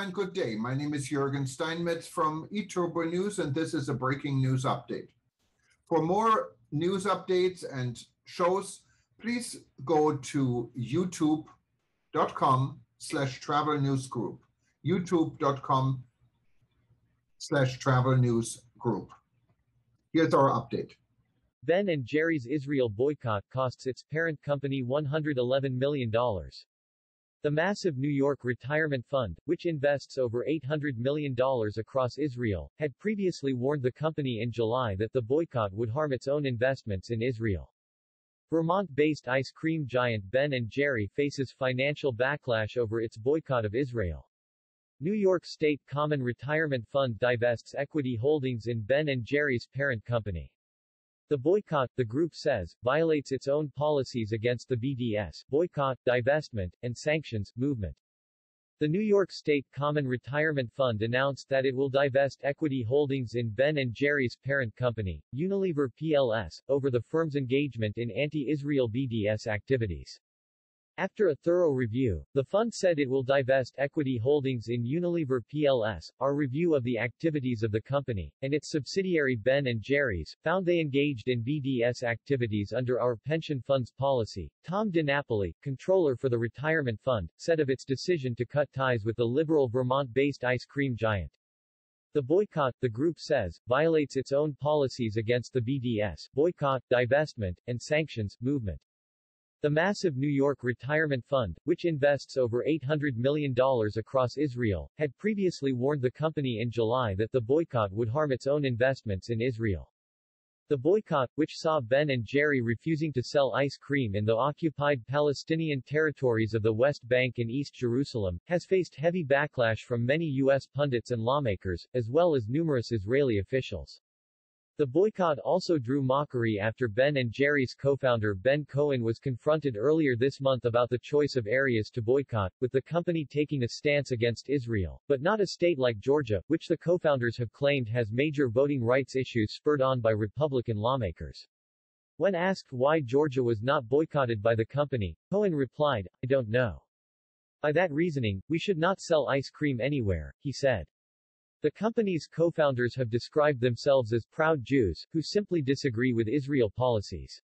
and good day. My name is Jürgen Steinmetz from eTurboNews, and this is a breaking news update. For more news updates and shows, please go to youtube.com/travel news group, youtube.com/travel news group. Here's our update. Ben and Jerry's Israel boycott costs its parent company $111 million. The massive New York retirement fund, which invests over $800 million across Israel, had previously warned the company in July that the boycott would harm its own investments in Israel. Vermont-based ice cream giant Ben & Jerry faces financial backlash over its boycott of Israel. New York State Common Retirement Fund divests equity holdings in Ben & Jerry's parent company. The boycott, the group says, violates its own policies against the BDS, boycott, divestment, and sanctions, movement. The New York State Common Retirement Fund announced that it will divest equity holdings in Ben & Jerry's parent company, Unilever PLC, over the firm's engagement in anti-Israel BDS activities. After a thorough review, the fund said it will divest equity holdings in Unilever PLC. Our review of the activities of the company, and its subsidiary Ben & Jerry's, found they engaged in BDS activities under our pension fund's policy. Tom DiNapoli, controller for the retirement fund, said of its decision to cut ties with the liberal Vermont-based ice cream giant. The boycott, the group says, violates its own policies against the BDS, boycott, divestment, and sanctions, movement. The massive New York retirement fund, which invests over $800 million across Israel, had previously warned the company in July that the boycott would harm its own investments in Israel. The boycott, which saw Ben & Jerry refusing to sell ice cream in the occupied Palestinian territories of the West Bank and East Jerusalem, has faced heavy backlash from many U.S. pundits and lawmakers, as well as numerous Israeli officials. The boycott also drew mockery after Ben & Jerry's co-founder Ben Cohen was confronted earlier this month about the choice of areas to boycott, with the company taking a stance against Israel, but not a state like Georgia, which the co-founders have claimed has major voting rights issues spurred on by Republican lawmakers. When asked why Georgia was not boycotted by the company, Cohen replied, "I don't know. By that reasoning, we should not sell ice cream anywhere," he said. The company's co-founders have described themselves as proud Jews, who simply disagree with Israel policies.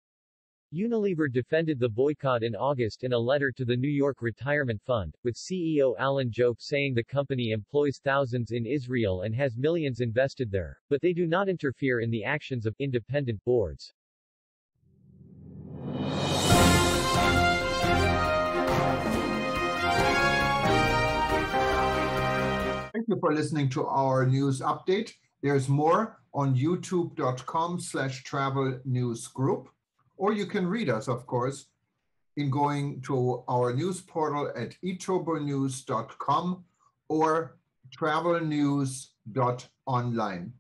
Unilever defended the boycott in August in a letter to the New York Retirement Fund, with CEO Alan Jope saying the company employs thousands in Israel and has millions invested there, but they do not interfere in the actions of independent boards. Thank you for listening to our news update. There's more on youtube.com/travel news group, or you can read us, of course, in going to our news portal at eTurboNews.com or travelnews.online.